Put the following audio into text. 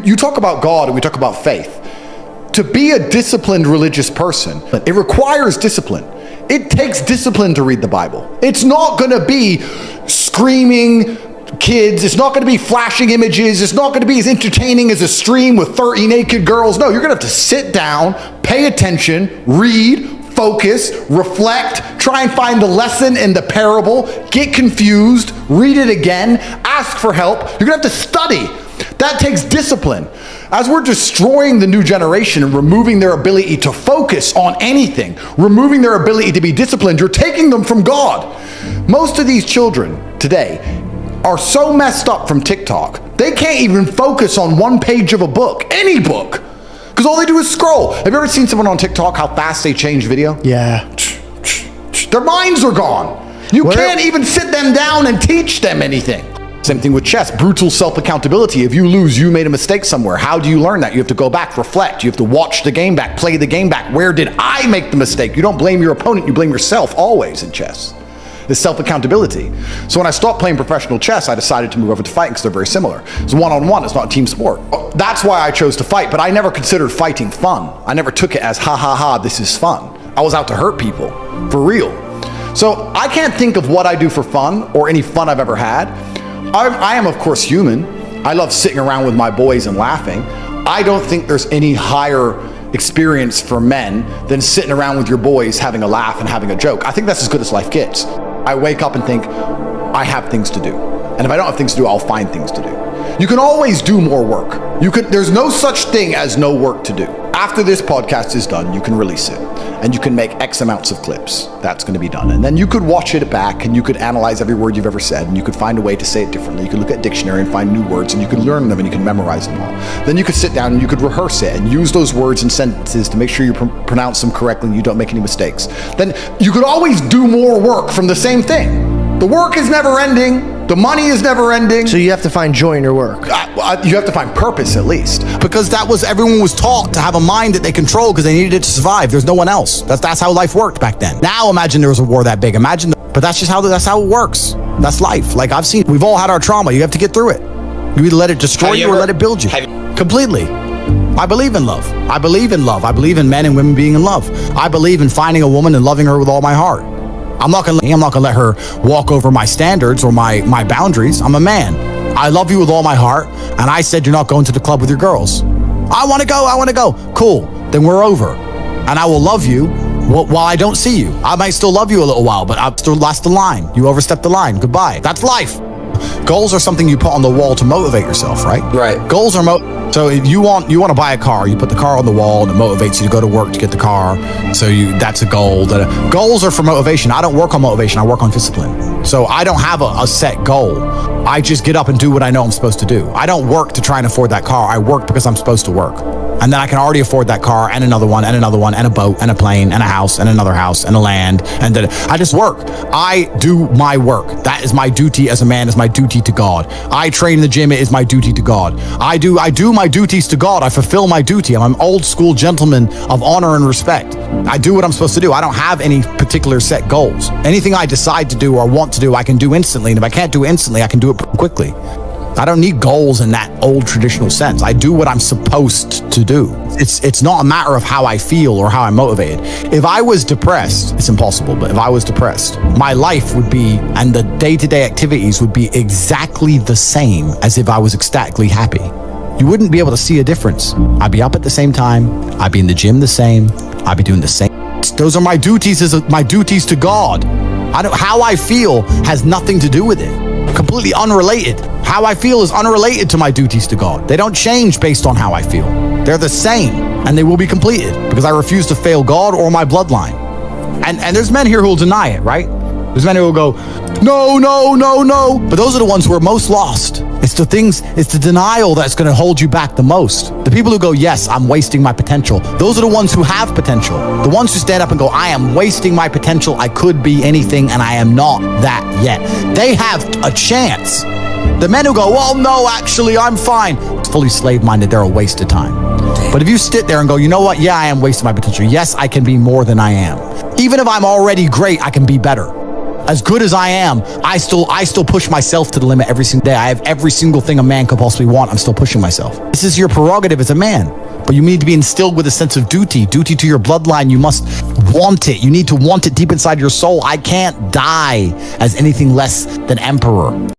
You talk about God and we talk about faith. To be a disciplined religious person, it requires discipline. It takes discipline to read the Bible. It's not going to be screaming kids. It's not going to be flashing images. It's not going to be as entertaining as a stream with 30 naked girls. No, you're going to have to sit down, pay attention, read, focus, reflect, try and find the lesson in the parable, get confused, read it again, ask for help. You're going to have to study. That takes discipline. As we're destroying the new generation and removing their ability to focus on anything, removing their ability to be disciplined, you're taking them from God. Most of these children today are so messed up from TikTok, they can't even focus on one page of a book, any book, because all they do is scroll. Have you ever seen someone on TikTok, how fast they change video? Yeah. Their minds are gone. You can't even sit them down and teach them anything. Same thing with chess, brutal self-accountability. If you lose, you made a mistake somewhere. How do you learn that? You have to go back, reflect. You have to watch the game back, play the game back. Where did I make the mistake? You don't blame your opponent, you blame yourself always in chess. It's self-accountability. So when I stopped playing professional chess, I decided to move over to fighting because they're very similar. It's one-on-one, it's not a team sport. That's why I chose to fight, but I never considered fighting fun. I never took it as ha ha ha, this is fun. I was out to hurt people, for real. So I can't think of what I do for fun or any fun I've ever had. I am, of course, human. I love sitting around with my boys and laughing. I don't think there's any higher experience for men than sitting around with your boys having a laugh and having a joke. I think that's as good as life gets. I wake up and think, I have things to do. And if I don't have things to do, I'll find things to do. You can always do more work. There's no such thing as no work to do. After this podcast is done, you can release it and you can make X amounts of clips. That's going to be done. And then you could watch it back and you could analyze every word you've ever said and you could find a way to say it differently. You could look at dictionary and find new words and you could learn them and you can memorize them all. Then you could sit down and you could rehearse it and use those words and sentences to make sure you pronounce them correctly and you don't make any mistakes. Then you could always do more work from the same thing. The work is never ending. The money is never ending. So you have to find joy in your work. You have to find purpose at least. Because everyone was taught to have a mind that they control because they needed it to survive. There's no one else. That's how life worked back then. Now imagine there was a war that big. But that's just how it works. That's life. Like we've all had our trauma. You have to get through it. You either let it destroy you or let it build you. Completely. I believe in love. I believe in love. I believe in men and women being in love. I believe in finding a woman and loving her with all my heart. I'm not gonna let her walk over my standards or my boundaries. I'm a man. I love you with all my heart, and I said you're not going to the club with your girls. I want to go. Cool. Then we're over, and I will love you while I don't see you. I might still love you a little while, but that's the line. You overstepped the line. Goodbye. That's life. Goals are something you put on the wall to motivate yourself, right? Right. Goals are so if you want to buy a car, you put the car on the wall and it motivates you to go to work to get the car. So that's a goal. Goals are for motivation. I don't work on motivation. I work on discipline. So I don't have a set goal. I just get up and do what I know I'm supposed to do. I don't work to try and afford that car. I work because I'm supposed to work. And then I can already afford that car and another one and another one and a boat and a plane and a house and another house and a land. And then I just work. I do my work. That is my duty as a man, is my duty to God. I train in the gym. It is my duty to God. I do my duties to God. I fulfill my duty. I'm an old school gentleman of honor and respect. I do what I'm supposed to do. I don't have any particular set goals. Anything I decide to do or want to do, I can do instantly. And if I can't do it instantly, I can do it quickly. I don't need goals in that old traditional sense. I do what I'm supposed to do. It's not a matter of how I feel or how I'm motivated. If I was depressed, it's impossible, but if I was depressed, my life would be, and the day-to-day activities would be exactly the same as if I was ecstatically happy. You wouldn't be able to see a difference. I'd be up at the same time. I'd be in the gym the same. I'd be doing the same. Those are my duties to God. How I feel has nothing to do with it. Completely unrelated. How I feel is unrelated to my duties to God. They don't change based on how I feel. They're the same, and they will be completed because I refuse to fail God or my bloodline. And there's men here who will deny it, right? There's men who will go, no. But those are the ones who are most lost. It's the denial that's going to hold you back the most. The people who go, yes, I'm wasting my potential. Those are the ones who have potential. The ones who stand up and go, I am wasting my potential. I could be anything and I am not that yet. They have a chance. The men who go, well, no, actually, I'm fine. It's fully slave-minded. They're a waste of time. But if you sit there and go, you know what? Yeah, I am wasting my potential. Yes, I can be more than I am. Even if I'm already great, I can be better. As good as I am, I still push myself to the limit every single day. I have every single thing a man could possibly want. I'm still pushing myself. This is your prerogative as a man, but you need to be instilled with a sense of duty to your bloodline. You must want it. You need to want it deep inside your soul. I can't die as anything less than emperor.